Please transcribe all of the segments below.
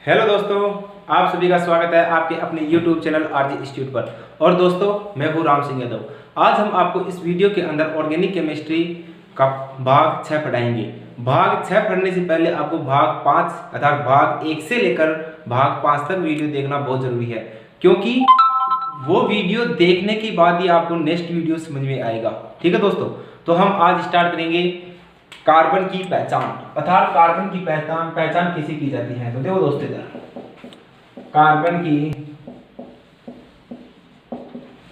Hello दोस्तों, आप सभी का स्वागत है आपके अपने YouTube चैनल आरजी इंस्टीट्यूट पर। और दोस्तों, मैं हूँ राम सिंह यादव। आज हम आपको इस वीडियो के अंदर ऑर्गेनिक केमिस्ट्री का भाग 6 पढ़ाएंगे। भाग 6 पढ़ने से पहले आपको भाग 5 अर्थात भाग 1 से लेकर भाग 5 तक वीडियो देखना बहुत जरूरी है, क्योंकि वो वीडियो देखने के बाद ही आपको नेक्स्ट वीडियो समझ में आएगा। ठीक है दोस्तों, तो हम आज स्टार्ट करेंगे कार्बन की पहचान अर्थात कार्बन की पहचान कैसे की जाती है। तो देखो दोस्तों, इधर कार्बन की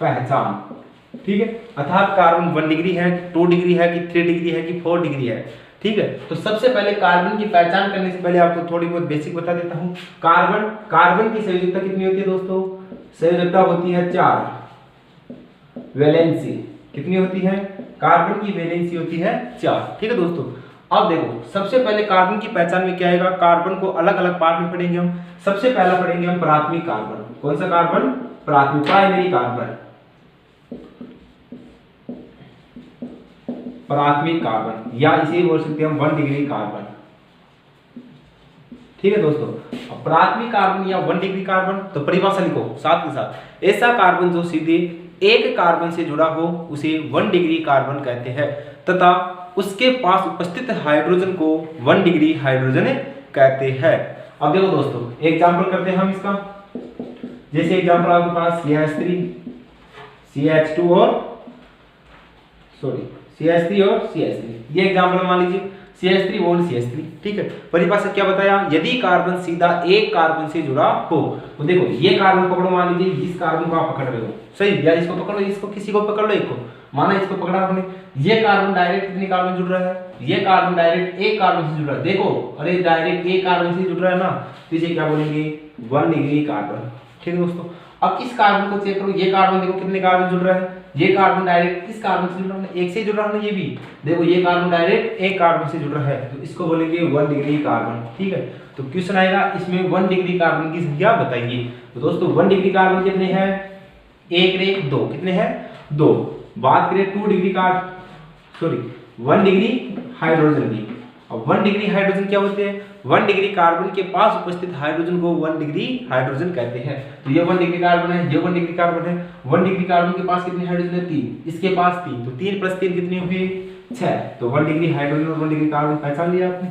पहचान, ठीक है, अर्थात कार्बन 1 डिग्री है, 2 डिग्री है कि 3 डिग्री है कि 4 डिग्री है। ठीक है, तो सबसे पहले कार्बन की पहचान करने से पहले आपको थोड़ी बहुत बेसिक बता देता हूं। कार्बन की संयोजकता कितनी होती है दोस्तों? संयोजकता होती है 4। वैलेंसी कितनी होती है? कार्बन की वैलेंसी होती है 4। ठीक है दोस्तों, अब देखो सबसे पहले कार्बन की पहचान में क्या आएगा। कार्बन को अलग अलग पार्ट में पढ़ेंगे हम। सबसे पहला पढ़ेंगे हम प्राथमिक कार्बन। कौन सा कार्बन? प्राथमिक, प्राइमरी कार्बन। प्राथमिक कार्बन या इसे बोल सकते हैं हम 1 डिग्री कार्बन। ठीक है दोस्तों, अब प्राथमिक कार्बन या 1 डिग्री कार्बन, तो परिभाषा लिखो साथ के साथ। ऐसा कार्बन जो सीधे एक कार्बन से जुड़ा हो उसे 1 डिग्री कार्बन कहते हैं, तथा उसके पास उपस्थित हाइड्रोजन को 1 डिग्री हाइड्रोजन कहते हैं। अब देखो दोस्तों, एग्जांपल करते हैं हम इसका। जैसे एग्जांपल आपके पास CH3 CH2 और CH3 और CH3, ये एग्जांपल मान लीजिए CH3 और CH3। ठीक है, परिभाषा क्या बताया? यदि कार्बन सीधा एक कार्बन से जुड़ा हो, तो देखो ये कार्बन पकड़ो, मान लीजिए इस कार्बन को आप पकड़ रहे हो, सही, या इसको पकड़ लो, इसको किसी को पकड़ लो, एक को माना इसको पकड़ा आपने। ये कार्बन डायरेक्ट कितने कार्बन जुड़ रहा है? ये कार्बन डायरेक्ट एक कार्बन से जुड़ रहा है। देखो, अरे डायरेक्ट एक कार्बन से जुड़ रहा है ना, तो इसे क्या बोलेंगे? 1 डिग्री कार्बन। ठीक है दोस्तों, अब इस कार्बन को चेक करो। ये कार्बन देखो कितने कार्बन जुड़ रहा है। ये कार्बन डायरेक्ट इस कार्बन से जुड़ रहा है, एक से जुड़ रहा है ना। ये भी देखो, ये कार्बन डायरेक्ट एक कार्बन से जुड़ रहा है, तो इसको बोलेंगे 1 डिग्री कार्बन। ठीक है, तो क्वेश्चन आएगा इसमें 1 डिग्री कार्बन की संख्या बताइए। तो दोस्तों 1 डिग्री कार्बन कितने हैं? 1 रे 2 कितने हैं? 2। बात करें 1 डिग्री हाइड्रोजन की। अब 1 डिग्री हाइड्रोजन क्या होते हैं? 1 डिग्री कार्बन के पास उपस्थित हाइड्रोजन को 1 डिग्री हाइड्रोजन कहते हैं। तो ये 1 डिग्री कार्बन है, ये 1 डिग्री कार्बन है। 1 डिग्री कार्बन के पास कितने हाइड्रोजन है? 3। इसके पास 3, तो 3 + 3 कितनी हुई? 6। तो 1 डिग्री हाइड्रोजन और 1 डिग्री कार्बन पहचान लिया आपने।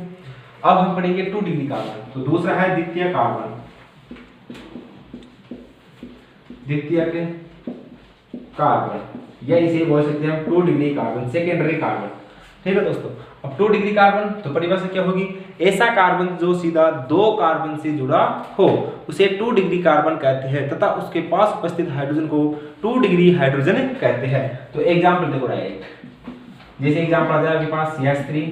अब हम पढ़ेंगे 2 डिग्री कार्बन। तो दूसरा है द्वितीय कार्बन। द्वितीय कार्बन या इसे बोल सकते हैं हम 2 डिग्री कार्बन, सेकेंडरी कार्बन। ठीक है दोस्तों, अब 2 डिग्री कार्बन, तो परिभाषा क्या होगी? ऐसा कार्बन जो सीधा 2 कार्बन से जुड़ा हो उसे 2 डिग्री कार्बन कहते हैं, तथा उसके पास उपस्थित हाइड्रोजन को 2 डिग्री हाइड्रोजन कहते हैं। तो एग्जांपल देखो डायरेक्ट, जैसे एग्जांपल आ जाए आपके पास CH3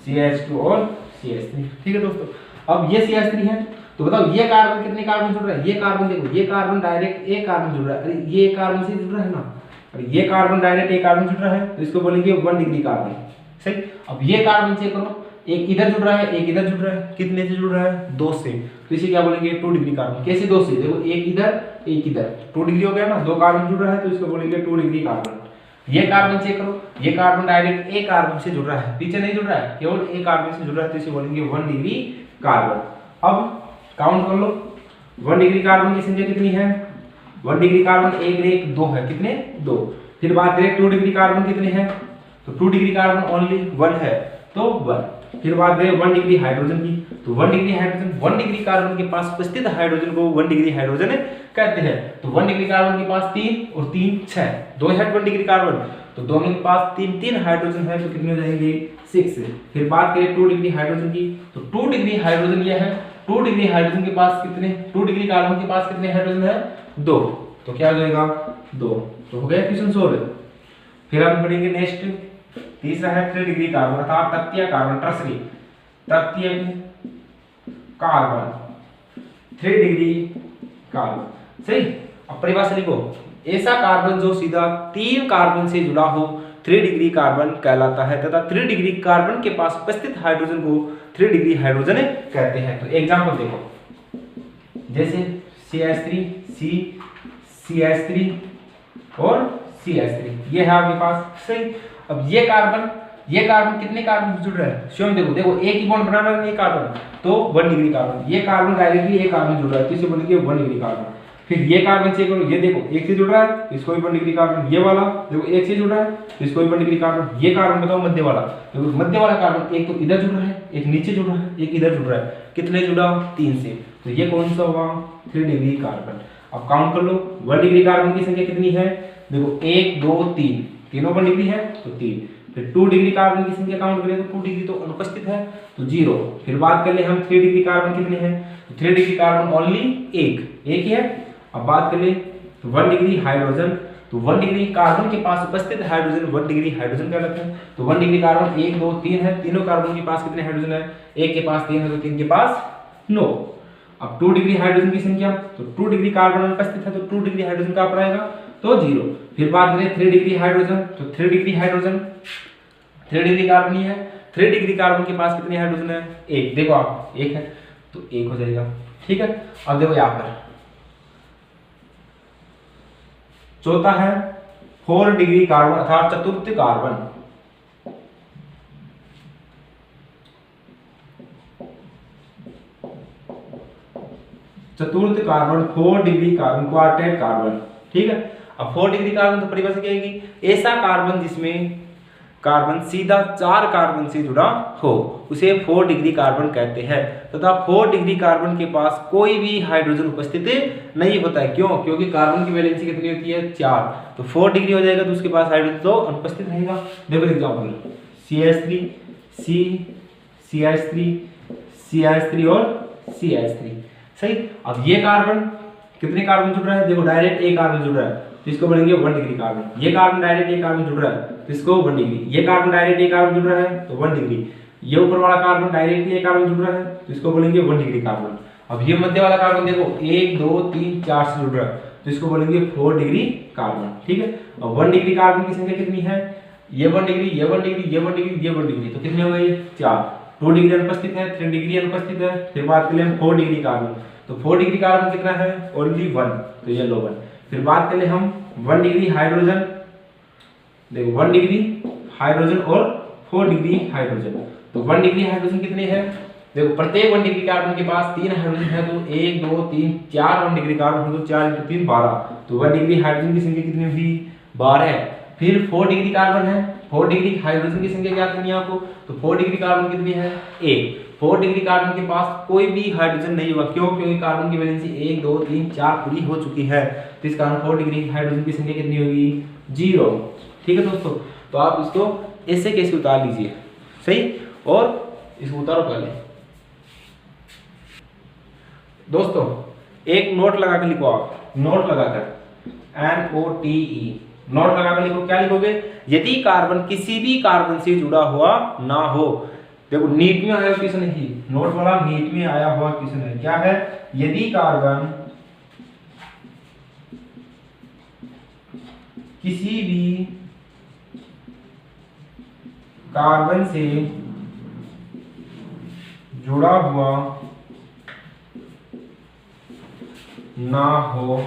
CH2 और CH3। ठीक है दोस्तों, अब ये CH3 है, तो बताओ ये कार्बन कितने कार्बन जुड़ रहा है? ये कार्बन देखो, ये कार्बन डायरेक्ट एक कार्बन जुड़ रहा है। अरे ये कार्बन से जुड़ रहा है ना, और ये कार्बन डायरेक्ट एक कार्बन जुड़ रहा है, तो इसको बोलेंगे 1 डिग्री कार्बन। सही, अब ये कार्बन चेक करो, एक इधर जुड़ रहा है, एक इधर जुड़ रहा है। कितने से जुड़ रहा है? 2 से, तो इसे क्या बोलेंगे? 2 डिग्री कार्बन। कैसे 2 से? देखो एक इधर एक इधर, 2 डिग्री हो गया ना, 2 कार्बन जुड़ रहा है, तो इसको बोलेंगे 2 डिग्री कार्बन। ये कार्बन चेक करो, ये कार्बन डायरेक्ट एक कार्बन से जुड़ रहा है, पीछे नहीं जुड़ रहा है, केवल एक कार्बन से जुड़ रहा है, तो इसे बोलेंगे 1 डिग्री कार्बन। अब काउंट कर लो, 1 डिग्री कार्बन की संख्या कितनी है? 1 डिग्री कार्बन 1 रे 2 है, कितने? 2। फिर बात करें 2 डिग्री कार्बन कितने हैं? तो 2 डिग्री कार्बन ओनली 1 है, तो 1। फिर बात करें 1 डिग्री हाइड्रोजन की, तो 1 डिग्री हाइड्रोजन, 1 डिग्री कार्बन के पास उपस्थित हाइड्रोजन को 1 डिग्री हाइड्रोजन कहते हैं। तो 1 डिग्री कार्बन के पास 3 और 3 6, 2 है 1 डिग्री कार्बन, तो दोनों के पास 3 हाइड्रोजन है, तो कितने हो जाएंगे? 6। फिर बात करें 2 डिग्री हाइड्रोजन की, तो 2 डिग्री हाइड्रोजन यह है, 2 डिग्री हाइड्रोजन के पास कितने? 2 डिग्री कार्बन के पास कितने हाइड्रोजन है? 2। तो क्या हो जाएगा? 2। तो हो गया क्वेश्चन सोल्व। फिर हम पढ़ेंगे नेक्स्ट, तीसरा है 3 डिग्री कार्बन अर्थात तृतीय कार्बन, तृतीय कार्बन, 3 डिग्री कार्बन। सही, अब परिभाषा लिखो, ऐसा कार्बन जो सीधा 3 कार्बन से जुड़ा हो 3 डिग्री कार्बन कहलाता है, तथा 3 डिग्री कार्बन के पास उपस्थित हाइड्रोजन को 3 डिग्री हाइड्रोजन कहते हैं। तो एग्जांपल देखो, जैसे CH3 CH3 और CH3, ये है आपके पास। सही, अब ये कार्बन ये कार्बन कितने कार्बन से जुड़ रहा है, स्वयं देखो देखो एक ही बॉन्ड बना रहा है ये कार्बन, तो 1 डिग्री कार्बन, ये कार्बन डायरेक्टली एक कार्बन जुड़ रहा है तो इसे बोलेंगे 1 डिग्री कार्बन। फिर ये कार्बन चेक करो, ये देखो एक से जुड़ रहा है तो इसको भी 1 डिग्री कार्बन, ये वाला देखो एक से जुड़ रहा है तो इसको भी 1 डिग्री कार्बन। ये कार्बन बताओ मध्य वाला, देखो मध्य वाला कार्बन एक तो इधर जुड़ रहा है, एक नीचे जुड़ रहा है, एक इधर जुड़ रहा है, कितने जुड़ा 3 से, तो ये कौन सा होगा 3 डिग्री कार्बन। अब काउंट कर लो 1 डिग्री कार्बन की संख्या कितनी है, देखो 1 2 3, तीनों 1 डिग्री है तो 3। फिर 2 डिग्री कार्बन की संख्या काउंट करें तो 2 डिग्री तो अनुपस्थित है तो 0। फिर बात कर ले हम 3 डिग्री कार्बन कितने हैं, तो 3 डिग्री कार्बन ओनली एक ही है। अब बात कर ले तो 1 डिग्री हाइड्रोजन, तो 1 डिग्री कार्बन के पास उपस्थित हाइड्रोजन 1 डिग्री हाइड्रोजन कहलाता है। तो 1 डिग्री कार्बन 1 2 3 है, तीनों कार्बन के पास कितने हाइड्रोजन है, एक के पास 3 है तो 3 के पास 9। अब 2 डिग्री हाइड्रोजन की संख्या, तो 2 डिग्री कार्बन अनुपस्थित है तो 2 डिग्री हाइड्रोजन कहां पर आएगा, तो 0। फिर बात करें 3 डिग्री हाइड्रोजन, तो 3 डिग्री हाइड्रोजन 3 डिग्री कार्बन ही है, 3 डिग्री कार्बन के पास कितने हाइड्रोजन है, एक, देखो आप एक है तो एक हो जाएगा, ठीक है। अब देखो यहां पर चौथा है 4 डिग्री कार्बन अर्थात चतुर्थ कार्बन, चतुर्थ carbon 4 degree carbon quartet carbon, ठीक है। अब 4 डिग्री कार्बन तो परिभाषा क्या आएगी, ऐसा कार्बन जिसमें कार्बन सीधा 4 कार्बन से जुड़ा हो उसे 4 डिग्री कार्बन कहते हैं, तथा 4 डिग्री कार्बन के पास कोई भी हाइड्रोजन उपस्थित नहीं होता है। क्यों, क्योंकि कार्बन की वैलेंसी कितनी होती है 4, तो 4 डिग्री हो जाएगा तो उसके पास हाइड्रोजन तो अनुपस्थित रहेगा। देखो example CH3 C CH3 CH3 और CH3, सही। अब ये कार्बन कितने कार्बन जुड़ रहा है, देखो डायरेक्ट एक कार्बन जुड़ रहा है तो इसको बोलेंगे 1 डिग्री कार्बन। ये कार्बन डायरेक्ट एक कार्बन जुड़ रहा है तो इसको 1 डिग्री, ये कार्बन डायरेक्ट एक कार्बन जुड़ रहा है तो 1 डिग्री, ये ऊपर वाला कार्बन डायरेक्टली एक कार्बन जुड़ रहा है तो इसको बोलेंगे 1 डिग्री कार्बन। अब ये मध्य वाला कार्बन देखो 1 2 3 4 से जुड़ रहा है तो इसको बोलेंगे 4 डिग्री कार्बन, ठीक है। अब 1 डिग्री कार्बन की संख्या कितनी है, ये 1 डिग्री, ये 1 डिग्री, ये 1 डिग्री, ये 1 डिग्री, तो कितने हो गए 4। 2 डिग्री अनुपस्थित है, 3 डिग्री अनुपस्थित है। फिर बात करें 4 डिग्री कार्बन, तो 4 डिग्री कार्बन कितना है, ओनली 1, तो ये लो 1। फिर बात करें हम 1 डिग्री हाइड्रोजन, देखो 1 डिग्री हाइड्रोजन और 4 डिग्री हाइड्रोजन, तो 1 डिग्री हाइड्रोजन कितने हैं, देखो प्रत्येक 1 डिग्री कार्बन के पास 3 हाइड्रोजन है तो 1 2 3 4 1 डिग्री कार्बन तो 4 × 3 12, तो 1 डिग्री हाइड्रोजन की संख्या कितनी हुई 12 है। फिर 4 डिग्री कार्बन है, 4 डिग्री हाइड्रोजन की संख्या क्या करनी है आपको, तो 4 डिग्री कार्बन कितनी है 1, 4 डिग्री कार्बन के पास कोई भी हाइड्रोजन नहीं होगा, क्यों, क्योंकि कार्बन की वैलेंसी 1 2 3 4 पूरी हो चुकी है, तो इस कारण 4 डिग्री हाइड्रोजन की संख्या कितनी होगी 0, ठीक है दोस्तों। तो आप इसको ऐसे कैसे उतार लीजिए, सही, और इसको उतारो पहले दोस्तों, एक नोट लगा कर लिखो, आप नोट लगाकर NOTE नोट लगाकर लिखो, क्या लिखोगे, यदि कार्बन किसी भी कार्बन से जुड़ा हुआ ना हो। देखो नीट में आया क्वेश्चन है, नोट वाला नीट में आया हुआ क्वेश्चन है, क्या है, यदि कार्बन किसी भी कार्बन से जुड़ा हुआ ना हो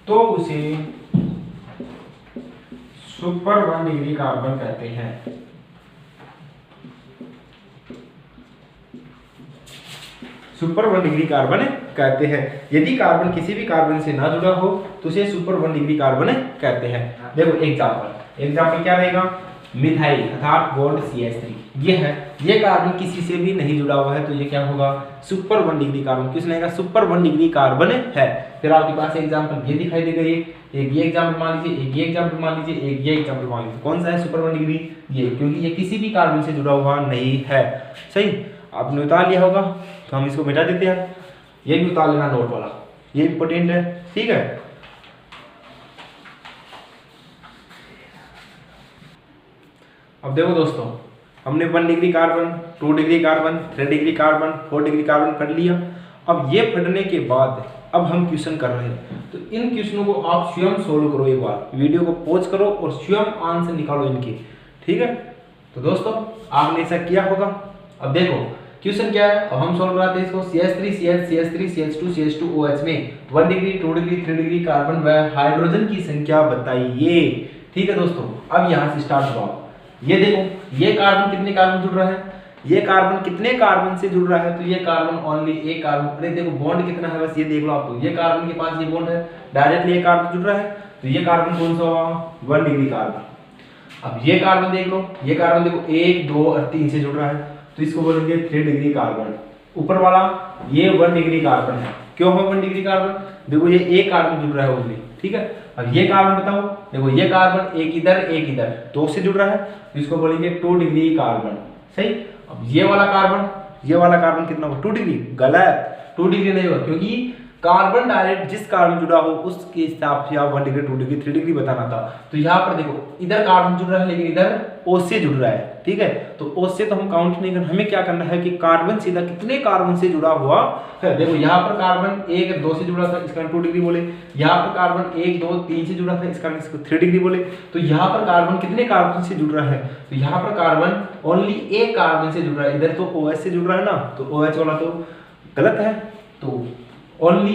तो उसे सुपर 1 डिग्री कार्बन कहते हैं। सुपर 1 डिग्री कार्बन कहते हैं। यदि कार्बन किसी भी कार्बन से ना जुड़ा हो तो उसे सुपर 1 डिग्री कार्बन कहते हैं। देखो एग्जांपल क्या रहेगा, मिथाइल अर्थात बॉन्ड CH3 ये है, ये कार्बन किसी से भी नहीं जुड़ा हुआ है तो ये क्या होगा सुपर 1 डिग्री कार्बन, किस रहेगा सुपर 1 डिग्री कार्बन है। फिर आपके पास एग्जांपल ये दिखाई देगा, एक ये एग्जांपल मान लीजिए, एक ये एग्जांपल मान लीजिए, एक ये एग्जांपल मान लीजिए, कौन सा है सुपर 1 डिग्री, ये, क्योंकि ये किसी भी कार्बन से जुड़ा हुआ नहीं है, सही। आपने उतार लिया होगा तो हम इसको मिटा देते हैं, ये भी उतार लेना नोट वाला, ये इंपॉर्टेंट है, ठीक है। अब देखो दोस्तों, हमने 1 degree carbon, 2 degree carbon, 3 degree carbon, 4 degree carbon पढ़ लिया। अब ये पढ़ने के बाद अब हम क्वेश्चन कर रहे हैं, तो इन क्वेश्चनों को आप स्वयं सोल्व करो, एक बार वीडियो को पॉज करो और स्वयं आंसर निकालो इनके, ठीक है। तो दोस्तों आपने ऐसा किया होगा। अब देखो क्वेश्चन क्या है, अब हम सोल्व कराते हैं इसको। CH3 CH CH3 CH2 CH2 OH में 1 डिग्री 2 डिग्री 3 डिग्री कार्बन व हाइड्रोजन की संख्या बताइए, ठीक है दोस्तों। अब यहाँ से स्टार्ट हुआ, ये देखो ये कार्बन कितने कार्बन जुड़ रहा है, ये कार्बन कितने कार्बन से जुड़ रहा है, तो ये कार्बन ओनली एक कार्बन। अरे देखो बॉन्ड कितना है बस ये देख लो आप, तो ये कार्बन के पास ये बॉन्ड है, डायरेक्टली ये कार्बन जुड़ रहा है, तो ये कार्बन कौन सा हुआ 1 डिग्री कार्बन। अब ये कार्बन देख लो, ये कार्बन देखो 1 2 और 3 से जुड़ रहा है, तो इसको बोलेंगे 3 डिग्री कार्बन। ऊपर वाला ये 1 डिग्री कार्बन है, क्यों है 1 डिग्री कार्बन, देखो ये एक कार्बन जुड़ रहा है ओनली, ठीक है। अब ये कार्बन बताओ, देखो ये कार्बन एक इधर 2 से जुड़ रहा है, तो इसको बोलेंगे 2 डिग्री कार्बन, सही। अब ये वाला कार्बन कितना होगा 2 डिग्री, गलत, 2 डिग्री नहीं होगा, क्योंकि कार्बन डायरेक्ट जिस कार्बन जुड़ा हो उसके हिसाब से आप 1 डिग्री 2 डिग्री 3 डिग्री बताना था। तो यहाँ पर देखो इधर कार्बन जुड़ रहा है लेकिन इधर O से जुड़ रहा है, ठीक है। तो O से तो हम काउंट नहीं करना, हमें क्या करना है कि कार्बन सीधा कितने कार्बन से जुड़ा हुआ है। देखो यहाँ पर कार्बन 1 2 से जुड़ा था, इसका 2 डिग्री बोले। यहाँ पर कार्बन 1 2 3 से जुड़ा था, इसका इसको 3 डिग्री बोले। तो यहाँ पर कार्बन कितने कार्बन से जुड़ रहा है, तो यहाँ पर कार्बन ओनली एक कार्बन से जुड़ रहा है, इधर तो OH से जुड़ रहा है ना, तो OH वाला तो गलत है, तो ओनली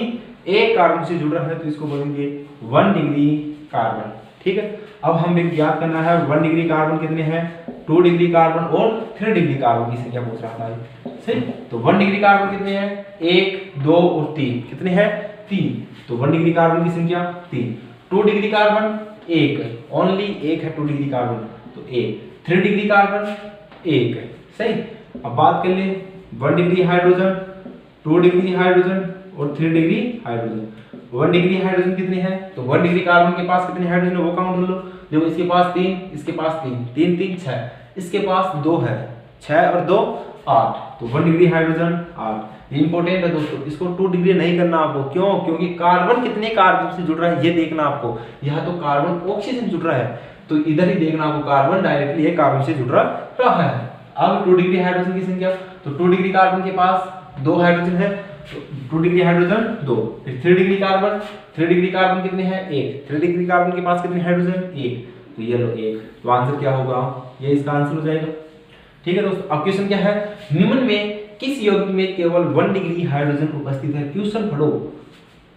एक कार्बन से जुड़ रहा है, तो इसको बोलेंगे 1 डिग्री कार्बन, ठीक है। अब हमें याद करना है 1 डिग्री कार्बन कितने हैं, 2 डिग्री कार्बन और 3 डिग्री कार्बन की संख्या पूछ रहा था, सही। तो 1 डिग्री कार्बन कितने हैं, 1 2 और 3, कितने हैं 3, तो 1 डिग्री कार्बन की संख्या 3। 2 डिग्री कार्बन 1, ओनली एक है 2 डिग्री कार्बन, तो 1। 3 डिग्री कार्बन 1, सही। अब बात कर ले 1 डिग्री हाइड्रोजन, 2 डिग्री हाइड्रोजन और 3 डिग्री हाइड्रोजन। 1 डिग्री हाइड्रोजन कितने हैं, तो 1 डिग्री कार्बन के पास कितने हाइड्रोजन है वो काउंट कर लो। देखो इसके पास 3, इसके पास 3, 3 3 6, इसके पास 2 है, 6 और 2 8, तो 1 डिग्री हाइड्रोजन 8। ये इंपॉर्टेंट है दोस्तों, इसको 2 डिग्री नहीं करना आपको, क्यों, क्योंकि कार्बन कितने कार्बन से जुड़ रहा है ये देखना आपको। यहाँ तो कार्बन ऑक्सीजन जुड़ रहा है, तो इधर ही देखना आपको कार्बन डायरेक्टली ये कार्बन से जुड़ रहा है। अब 2 डिग्री हाइड्रोजन की संख्या, तो 2 डिग्री कार्बन के पास 2 हाइड्रोजन है, 2 डिग्री हाइड्रोजन 2। फिर 3 डिग्री कार्बन, 3 डिग्री कार्बन कितने हैं 1, 3 डिग्री कार्बन के पास कितने हाइड्रोजन 1, तो ये लो 1, तो आंसर क्या होगा, ये इसका आंसर हो जाएगा, ठीक है दोस्तों। अब क्वेश्चन क्या है, निम्न में किस यौगिक में केवल 1 डिग्री हाइड्रोजन उपस्थित है। क्वेश्चन पढ़ो,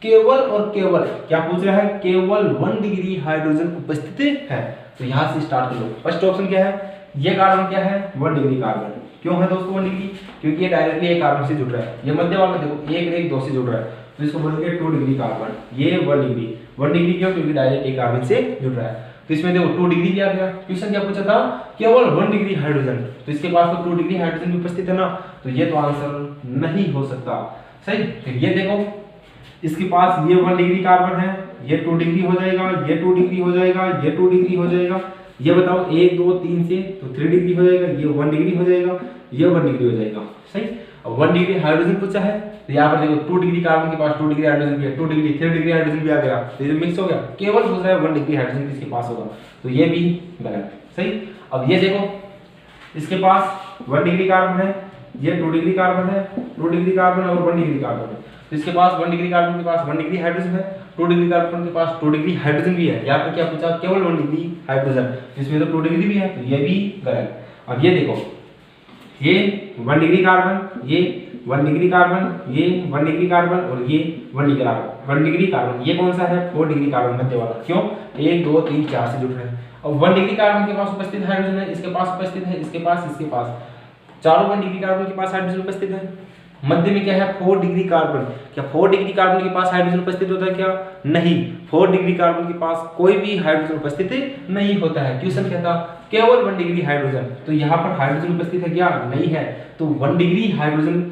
केवल और केवल क्या पूछ रहा है, केवल 1 डिग्री हाइड्रोजन उपस्थित है, तो यहां से स्टार्ट कर लो। फर्स्ट ऑप्शन क्या है, ये कार्बन क्या है 1 डिग्री कार्बन, क्यों है दोस्तों 1 डिग्री, क्योंकि ये डायरेक्टली एक कार्बन से जुड़ रहा है। ये मध्य वाला देखो 1 1 2 से जुड़ रहा है, तो इसको बोलेंगे 2 डिग्री कार्बन। ये 1 डिग्री, 1 डिग्री क्यों, क्योंकि डायरेक्ट एक कार्बन से जुड़ रहा है। तो इसमें देखो 2 डिग्री भी आ गया। क्वेश्चन क्या पूछा था, केवल 1 डिग्री हाइड्रोजन, तो इसके पास तो 2 डिग्री हाइड्रोजन भी उपस्थित है ना, तो ये तो आंसर नहीं हो सकता, सही। फिर ये देखो इसके पास ये 1 डिग्री कार्बन है, ये 2 डिग्री हो जाएगा, ये 2 डिग्री हो जाएगा, ये 2 डिग्री हो जाएगा। ये बताओ 1 2 3 से तो 3 डिग्री हो जाएगा, ये 1 डिग्री हो जाएगा, ये 1 डिग्री हो जाएगा, सही। अब 1 डिग्री हाइड्रोजन पूछा है, तो यहाँ पर देखो 2 डिग्री कार्बन के पास 2 डिग्री हाइड्रोजन भी है, 2 डिग्री 3 डिग्री हाइड्रोजन भी आ गया, तो ये मिक्स हो गया। केवल पूछ रहा है 1 डिग्री हाइड्रोजन किसके पास होगा, तो ये भी गलत, सही। अब ये देखो इसके पास 1 डिग्री कार्बन है, ये 2 डिग्री कार्बन है, 2 डिग्री कार्बन और 1 डिग्री कार्बन है, तो इसके पास 1 डिग्री कार्बन के पास 1 डिग्री हाइड्रोजन है, 2 डिग्री कार्बन के पास 2 डिग्री हाइड्रोजन भी है। यहाँ पर क्या पूछा, केवल 1 डिग्री हाइड्रोजन, इसमें तो 2 डिग्री भी है, तो ये भी गलत। अब ये देखो ये 1 डिग्री कार्बन, ये 1 डिग्री कार्बन, ये 1 डिग्री कार्बन और ये 1 डिग्री कार्बन, 1 डिग्री कार्बन, ये कौन सा है 4 डिग्री कार्बन मध्य वाला, क्यों 1 2 3 4 से जुड़ रहे हैं। अब 1 डिग्री कार्बन के पास उपस्थित हाइड्रोजन है, इसके पास उपस्थित है, इसके पास चारों 1 डिग्री कार्बन के पास हाइड्रोजन उपस्थित है। मध्य में क्या है 4 डिग्री कार्बन, क्या 4 डिग्री कार्बन के पास हाइड्रोजन उपस्थित होता है क्या, नहीं, 4 डिग्री कार्बन के पास कोई भी हाइड्रोजन उपस्थित नहीं होता है। क्वेश्चन क्या था, केवल 1 डिग्री हाइड्रोजन, तो यहाँ पर हाइड्रोजन उपस्थित है क्या, नहीं है, तो 1 डिग्री हाइड्रोजन,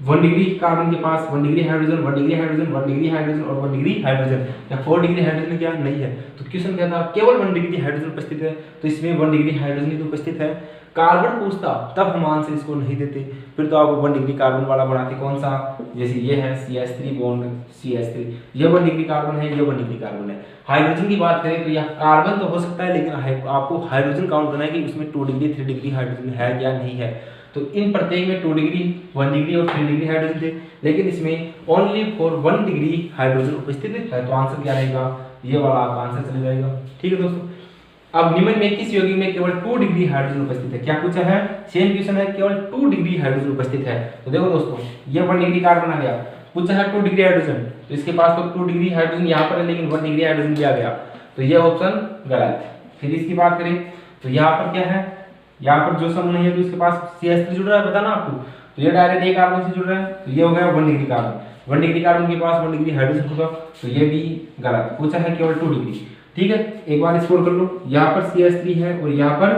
1 डिग्री कार्बन के पास 1 degree hydrogen, 1 degree hydrogen, 1 degree hydrogen और 1 डिग्री हाइड्रोजन, या 4 डिग्री हाइड्रोजन क्या नहीं है। तो क्वेश्चन क्या था, केवल 1 डिग्री हाइड्रोजन उपस्थित है, तो इसमें 1 डिग्री हाइड्रोजन ही तो उपस्थित है। कार्बन पूछता तब हम आंसर इसको नहीं देते, फिर तो आपको 1 डिग्री कार्बन वाला बनाते, कौन सा, जैसे ये है CH3 बॉन्ड CH3, ये 1 डिग्री कार्बन है, ये 1 डिग्री कार्बन है। हाइड्रोजन की बात करें तो यह कार्बन तो हो सकता है, लेकिन आपको हाइड्रोजन काउंट करना है कि उसमें 2 डिग्री 3 डिग्री हाइड्रोजन है या नहीं है। तो इन प्रत्येक में 2 डिग्री 1 डिग्री और 3 डिग्री हाइड्रोजन थे, लेकिन इसमें ओनली फॉर 1 डिग्री हाइड्रोजन उपस्थित है, तो आंसर क्या रहेगा, ये वाला आपका आंसर चले जाएगा, ठीक है दोस्तों। अब निम्न में किस यौगिक में केवल 2 डिग्री हाइड्रोजन उपस्थित है, क्या पूछा है, सेम क्वेश्चन है, केवल 2 डिग्री हाइड्रोजन उपस्थित है। तो देखो दोस्तों ये 1 डिग्री कार्बन आ गया, पूछा है 2 डिग्री हाइड्रोजन, तो इसके पास तो 2 डिग्री हाइड्रोजन यहाँ पर है, लेकिन 1 डिग्री हाइड्रोजन भी आ गया, तो ये ऑप्शन गलत। फिर इसकी बात करें तो यहाँ पर क्या है यहाँ पर जो समूह नहीं है तो इसके पास CH3 जुड़ रहा है, पता ना आपको, तो ये डायरेक्ट एक कार्बन से जुड़ रहा है, तो ये हो गया 1 डिग्री कार्बन। 1 डिग्री कार्बन के पास 1 डिग्री हाइड्रोजन होगा, तो ये भी गलत, पूछा है केवल 2 डिग्री। ठीक है, एक बार स्कोर कर लो, यहाँ पर CH3 है और यहाँ पर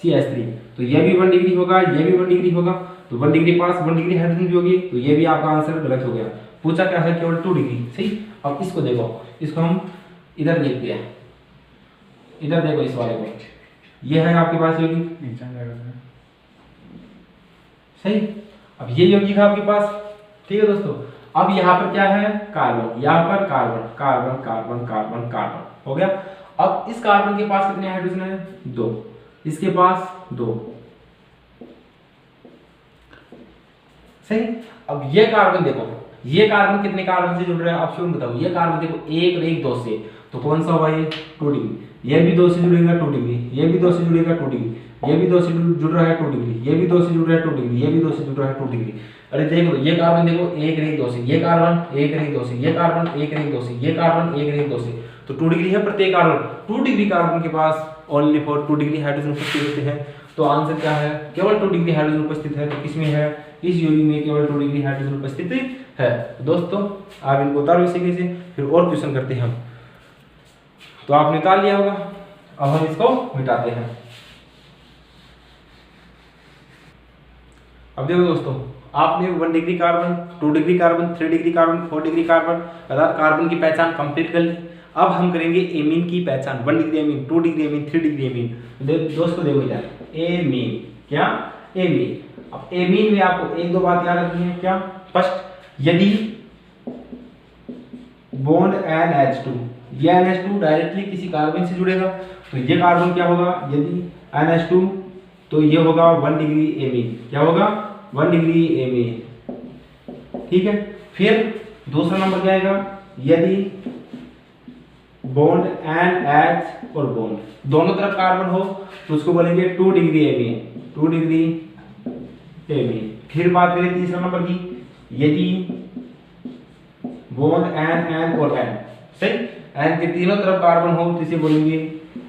CH3, तो ये भी 1 डिग्री होगा, ये भी 1 डिग्री होगा, तो 1 डिग्री के पास 1 डिग्री हाइड्रोजन भी होगी, तो ये भी आपका आंसर गलत हो गया। पूछा क्या है, केवल 2 डिग्री। सही, अब इसको देखो, इसको हम इधर देखते हैं, इधर देखो इस वाले को, ये है आपके पास यौगिक, सही। अब ये यौगिक है आपके पास, ठीक है दोस्तों। अब यहाँ पर क्या है, कार्बन, यहाँ पर carbon carbon carbon carbon carbon हो गया। अब इस कार्बन के पास कितने हाइड्रोजन है, 2, इसके पास 2, सही। अब ये कार्बन देखो, ये कार्बन कितने कार्बन से जुड़ रहा है, ऑप्शन बताओ। ये कार्बन देखो 1 और 1 2 से, तो कौन सा होगा ये, 2 डिग्री। ये भी 2 से जुड़ेगा 2 डिग्री, ये भी 2 से जुड़ेगा 2 डिग्री, ये भी 2 से जुड़ रहा है 2 डिग्री, ये भी 2 से जुड़ रहा है 2 डिग्री, ये भी 2 से जुड़ रहा है 2 डिग्री। अरे देखो ये कार्बन देखो 1 और 1 2 से, ये कार्बन 1 और 1 2 से, ये कार्बन 1 और 1 2 से, ये कार्बन 1 और 1 2 से, तो 2 डिग्री है प्रत्येक कार्बन। 2 डिग्री कार्बन के पास ओनली फॉर 2 डिग्री हाइड्रोजन उपस्थित होते हैं, तो आंसर क्या है, केवल 2 डिग्री हाइड्रोजन उपस्थित है। तो किसमें है, इस यौगिक में केवल 2 डिग्री हाइड्रोजन उपस्थित है। तो दोस्तों आप इनको उतारो इसी से, फिर और क्वेश्चन करते हैं हम। तो आपने निकाल लिया होगा, अब हम इसको मिटाते हैं। अब देखो दोस्तों, आपने 1 degree carbon, 2 degree carbon, 3 degree carbon, 4 degree carbon, carbon की पहचान कंप्लीट कर ली। अब हम करेंगे एमीन की पहचान। 1 degree amine, 2 degree amine, 3 degree amine. दोस्तों देखो इधर, एमीन, क्या एमीन। अब एमीन में आपको 1-2 बात याद रखनी है। क्या, फर्स्ट, यदि बॉन्ड NH2, ये NH2 डायरेक्टली किसी कार्बन से जुड़ेगा, तो ये कार्बन क्या होगा, यदि NH2, तो ये होगा 1 डिग्री एमीन। क्या होगा, 1 डिग्री एमीन। ठीक है, फिर दूसरा नंबर क्या आएगा, यदि बॉन्ड NH और बॉन्ड दोनों तरफ कार्बन हो, तो उसको बोलेंगे 2 डिग्री एमीन, 2 डिग्री एमीन। फिर बात करें तीसरा नंबर की, यदि बॉन्ड N और N, सही, N के तीनों तरफ कार्बन हो, तो इसे बोलेंगे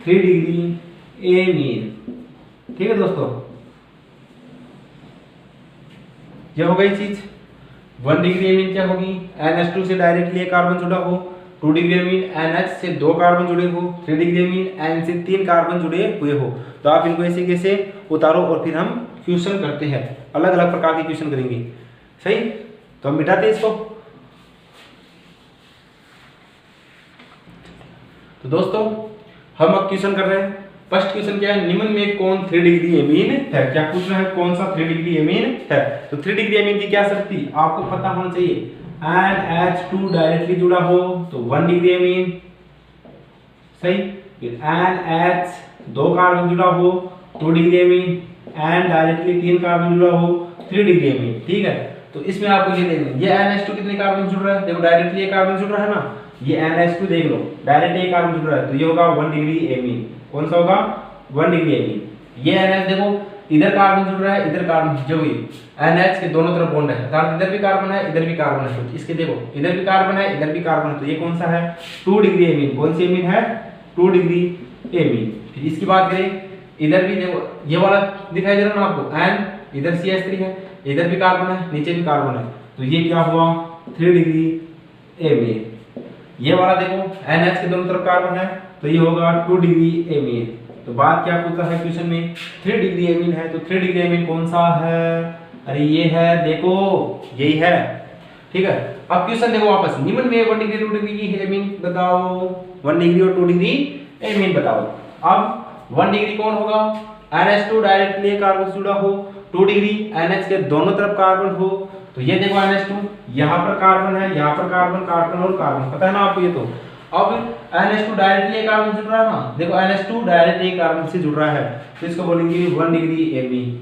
3 डिग्री एमीन। ठीक है दोस्तों, ये हो गई चीज। 1 डिग्री एमीन क्या होगी, NH2 से डायरेक्टली एक कार्बन जुड़ा हो, 2 डिग्री एमीन NH से 2 कार्बन जुड़े हो, 3 डिग्री एमीन N से 3 कार्बन जुड़े हुए हो। तो आप इनको ऐसे कैसे उतारो और फिर हम क्वेश्चन करते हैं, अलग अलग प्रकार के क्वेश्चन करेंगे। सही, तो हम मिटाते हैं इसको। तो दोस्तों हम अब क्वेश्चन कर रहे हैं। फर्स्ट क्वेश्चन क्या है, निम्न में कौन 3 डिग्री एमीन है। क्या पूछ रहा है, कौन सा 3 डिग्री एमीन है। तो 3 डिग्री एमीन की क्या शक्ति आपको पता होना चाहिए। NH2 डायरेक्टली जुड़ा हो तो 1 डिग्री एमीन, सही। फिर NH 2 कार्बन जुड़ा हो 2 degree amine, N directly 3 carbon जुड़ा हो 3 डिग्री एमीन। ठीक है, तो इसमें आपको ये देखना, ये NH2 कितने कार्बन जुड़ रहा है, देखो डायरेक्टली एक कार्बन जुड़ रहा है ना, ये NH2 देख लो डायरेक्ट एक कार्बन जुड़ रहा है, तो ये होगा 1 डिग्री एमीन। कौन सा होगा, 1 डिग्री एमीन। ये NH देखो इधर कार्बन जुड़ रहा है, इधर कार्बन, जो भी NH के दोनों तरफ बॉन्ड है, अर्थात इधर भी कार्बन है इधर भी कार्बन है, तो इसके देखो इधर भी कार्बन है इधर भी कार्बन है, तो ये कौन सा है, 2 डिग्री एमीन। कौन सी एमीन है, 2 डिग्री एमीन। फिर इसकी बात करें, इधर भी देखो ये वाला दिखाई दे रहा है ना आपको, N इधर CH3 है, इधर भी कार्बन है नीचे भी कार्बन है, तो ये क्या हुआ, 3 डिग्री एमीन। ये वाला देखो NH के दोनों तरफ कार्बन है, तो ये होगा 2 डिग्री एमीन। तो बात क्या पूछा है क्वेश्चन में, 3 डिग्री एमीन है, तो 3 डिग्री एमीन कौन सा है, अरे ये है, देखो यही है। ठीक है, अब क्वेश्चन देखो वापस, निम्न में 1 डिग्री 2 डिग्री की एमीन बताओ, 1 डिग्री और 2 डिग्री एमीन बताओ। अब 1 डिग्री कौन होगा, NH2 डायरेक्टली कार्बन से जुड़ा हो, 2 डिग्री NH के दोनों तरफ कार्बन हो, तो ये देखो NH2 यहाँ पर कार्बन है, यहाँ पर कार्बन, कार्बन और कार्बन, पता है ना आपको ये। तो अब NH2 डायरेक्टली कार्बन से जुड़ रहा है ना, देखो NH2 डायरेक्टली कार्बन से जुड़ रहा है, तो इसको बोलेंगे 1 डिग्री एमीन।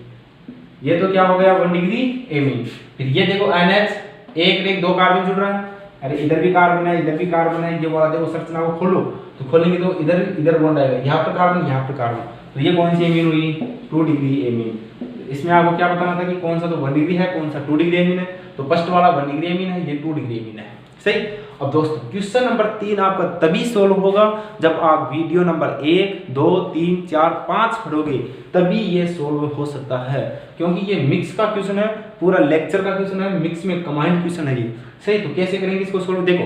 ये तो क्या हो गया, 1 डिग्री एमीन। फिर ये देखो NH 1 2 कार्बन जुड़ रहा है, अरे इधर भी कार्बन है इधर भी कार्बन है, ये वाला देखो संरचना को खोलो, तो खोलेंगे तो इधर बॉन्ड आएगा, यहाँ पर कार्बन यहाँ पर कार्बन, तो ये कौन सी एमीन हुई, 2 डिग्री एमीन। इसमें आपको क्या बताना था कि कौन सा तो 1 डिग्री है, कौन सा 2 डिग्री एमीन है। तो फर्स्ट वाला 1 डिग्री एमीन है, ये 2 डिग्री एमीन है। सही। अब दोस्तों क्वेश्चन नंबर 3 आपका तभी सोल्व होगा जब आप वीडियो नंबर 1, 2, 3, 4, 5 पढ़ोगे, तभी ये सोल्व हो सकता है, क्योंकि ये मिक्स का क्वेश्चन है, पूरा लेक्चर का क्वेश्चन है, मिक्स में कंबाइंड क्वेश्चन है ये। सही। तो कैसे करेंगे इसको सोल्व, देखो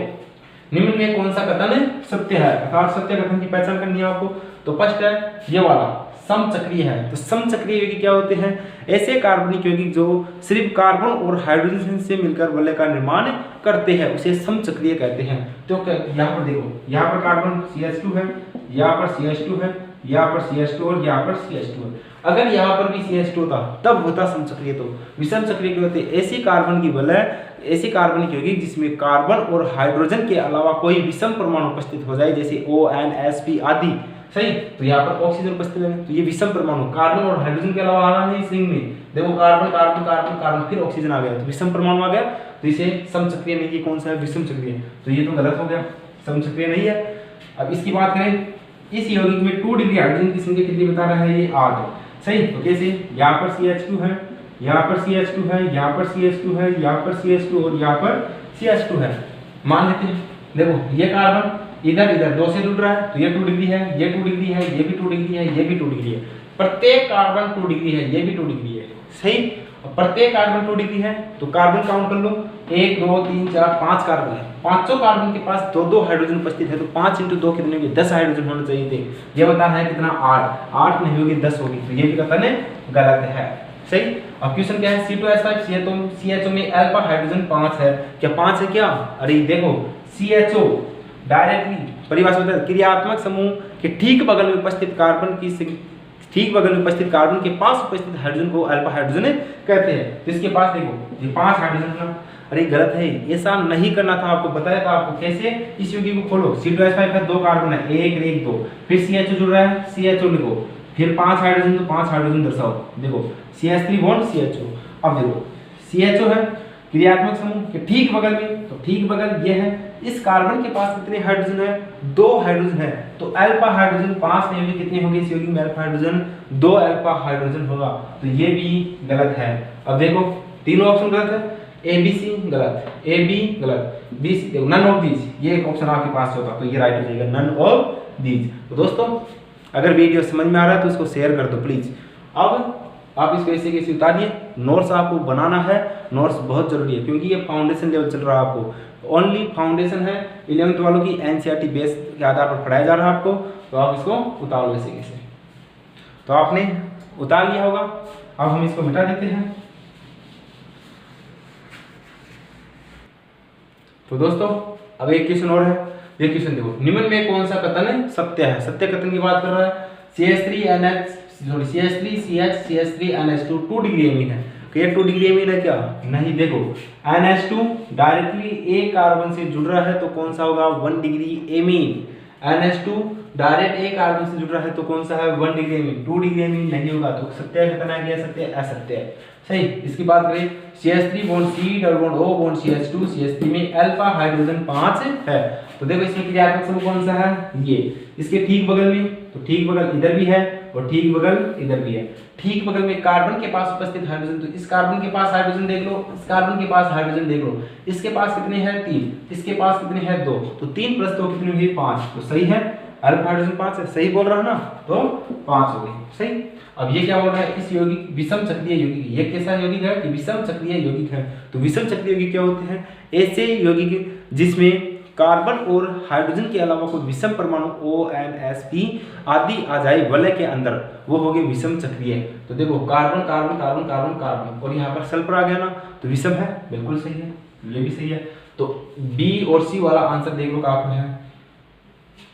निम्न में कौन सा कथन सत्य है, अर्थात सत्य कथन की पहचान करनी है आपको। तो फर्स्ट है ये वाला समचक्रीय है। तो समचक्रीय यौगिक क्या होते हैं, ऐसे कार्बनिक यौगिक जो सिर्फ कार्बन और हाइड्रोजन से मिलकर वलय का निर्माण करते हैं, उसे समचक्रीय कहते हैं। तो यहाँ पर देखो, यहाँ पर कार्बन CH2 है, यहाँ पर CH2 है, यहाँ पर CH2 और यहाँ पर CH2 है। अगर यहाँ पर भी CH2 था तब होता समचक्रीय। तो विषम चक्रीय क्या होते हैं, ऐसी कार्बन की वलय, ऐसी कार्बनिक यौगिक जिसमें कार्बन और हाइड्रोजन के अलावा कोई विषम परमाणु उपस्थित हो जाए, जैसे ON, SP आदि। सही। तो यहाँ पर ऑक्सीजन उपस्थित है, तो ये विषम परमाणु कार्बन और हाइड्रोजन के अलावा आना नहीं इस रिंग में। देखो कार्बन कार्बन कार्बन कार्बन फिर ऑक्सीजन आ गया, तो विषम परमाणु आ गया, तो इसे समचक्रीय नहीं, ये कौन सा है, विषम चक्रीय। तो ये तो गलत हो गया, समचक्रीय नहीं है। अब इसकी बात करें, इस यौगिक में 2 डिग्री हाइड्रोजन की संख्या कितनी बता रहा है, ये 8 है। सही। तो कैसे, यहाँ पर CH2 है, यहाँ पर CH2 है, यहाँ पर CH2 है, यहाँ पर CH2 और यहाँ पर CH2 है। मान लेते हैं, देखो ये कार्बन इधर इधर 2 से जुड़ रहा है, तो ये 2 डिग्री है, ये 2 डिग्री है, ये भी 2 डिग्री है, ये भी 2 डिग्री है। प्रत्येक कार्बन 2 डिग्री है, ये भी 2 डिग्री है। सही। प्रत्येक कार्बन 2 डिग्री है, तो कार्बन काउंट कर लो, 1, 2, 3, 4, 5 कार्बन है। पांचों कार्बन के पास 2-2 हाइड्रोजन उपस्थित है, तो 5 × 2 कितने होंगे, 10 हाइड्रोजन होने चाहिए थे। ये बताना है कितना, 8 नहीं होगी, 10 होगी। तो ये भी कथन गलत है। सही। अब क्वेश्चन क्या है, C2H5 CHO में अल्फा हाइड्रोजन 5 है। क्या 5 है क्या, अरे देखो CHO डायरेक्टली परिभाषा होता है, क्रियात्मक समूह के ठीक बगल में उपस्थित कार्बन के पास उपस्थित हाइड्रोजन को अल्फा हाइड्रोजन कहते हैं। तो इसके पास देखो ये 5 हाइड्रोजन है, अरे गलत है, ऐसा नहीं करना था, आपको बताया था आपको कैसे। इस यौगिक को खोलो, C2H5 है, 2 कार्बन है, 1 1 2, फिर CHO जुड़ रहा है, CHO लिखो, फिर 5 हाइड्रोजन, तो 5 हाइड्रोजन दर्शाओ। देखो CH3 बॉन्ड CHO। अब देखो CHO है क्रियात्मक समूह के ठीक बगल में, तो ठीक बगल ये है। इस कार्बन के पास कितने हाइड्रोजन है, 2 हाइड्रोजन है, तो अल्फा हाइड्रोजन 5 नहीं होगी, कितने होंगे इस यौगिक में अल्फा हाइड्रोजन, 2 अल्फा हाइड्रोजन होगा। तो ये भी गलत है। अब देखो तीनों ऑप्शन गलत है, ABC गलत, AB गलत, BC देखो नन ऑफ दीज, ये ऑप्शन आपके पास होता तो ये राइट हो जाएगा, नन ऑफ दीज। तो दोस्तों अगर वीडियो समझ में आ रहा है तो इसको शेयर कर दो प्लीज। अब आप इसको ऐसे कैसे उतारिए, नोट्स आपको बनाना है, नोट्स बहुत जरूरी है, क्योंकि ये फाउंडेशन लेवल चल रहा है, आपको ओनली फाउंडेशन है, 11th वालों की NCERT बेस के आधार पर पढ़ाया जा रहा है आपको। तो आप इसको उतार लो ऐसे कैसे, तो आपने उतार लिया होगा। अब हम इसको मिटा देते हैं। तो दोस्तों अब एक क्वेश्चन और है, ये क्वेश्चन देखो, निम्न में कौन सा कथन सत्य है, सत्य कथन की बात कर रहा है। CH3NH2 2 डिग्री एमीन है, ये 2 डिग्री एमीन है क्या, नहीं। देखो NH2 डायरेक्टली एक कार्बन से जुड़ रहा है, तो कौन सा होगा, 1 डिग्री एमीन। NH2 डायरेक्ट एक कार्बन से जुड़ रहा है, तो कौन सा है, 1 डिग्री एमीन। 2 डिग्री एमीन नहीं होगा, तो सत्य कथन आ गया, सत्य असत्य है। सही। इसकी बात करें, CH3 bond C double bond O bond CH2, CH3 में अल्फा हाइड्रोजन 5 है। तो देखो इसमें क्रियात्मक समूह कौन सा है, ये। इसके ठीक बगल में, तो ठीक बगल इधर भी है और ठीक बगल इधर भी है। ठीक बगल में कार्बन के पास उपस्थित हाइड्रोजन, तो इस कार्बन के पास हाइड्रोजन देख लो, इस कार्बन के पास हाइड्रोजन देख लो, इसके पास कितने हैं, 3, इसके पास कितने हैं, 2, तो 3 + 2 कितनी हुई, 5। तो सही है, अल्फा हाइड्रोजन 5 है, सही बोल रहा है ना, तो 5 हो गई। सही। अब ये क्या बोल रहा है, इस यौगिक विषम चक्रीय यौगिक, ये कैसा यौगिक है, विषम चक्रीय यौगिक है। तो विषम चक्रीय यौगिक क्या होते हैं, ऐसे यौगिक जिसमें कार्बन और हाइड्रोजन के अलावा कोई विषम परमाणु ON, SP आदि आ जाए वलय के अंदर, वो हो गए विषम चक्रीय। तो देखो carbon carbon carbon carbon carbon और यहाँ पर सल्फर आ गया ना, तो विषम है, बिल्कुल सही है, ये भी सही है। तो B और C वाला आंसर देख लो कहाँ पर है,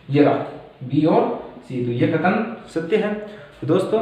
ये रहा B और C, तो ये कथन सत्य है। तो दोस्तों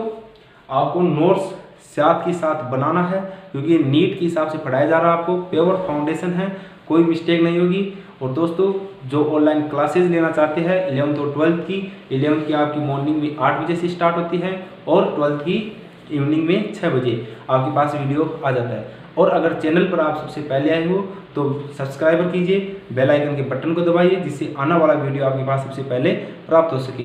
आपको नोट्स साथ के साथ बनाना है, क्योंकि नीट के हिसाब से पढ़ाया जा रहा है, आपको प्योर फाउंडेशन है, कोई मिस्टेक नहीं होगी। और दोस्तों जो ऑनलाइन क्लासेस लेना चाहते हैं 11th और 12th की, 11th की आपकी मॉर्निंग में 8 बजे से स्टार्ट होती है और 12th की इवनिंग में 6 बजे आपके पास वीडियो आ जाता है। और अगर चैनल पर आप सबसे पहले आए हो तो सब्सक्राइबर कीजिए, बेल आइकन के बटन को दबाइए, जिससे आने वाला वीडियो आपके पास सबसे पहले प्राप्त हो सके।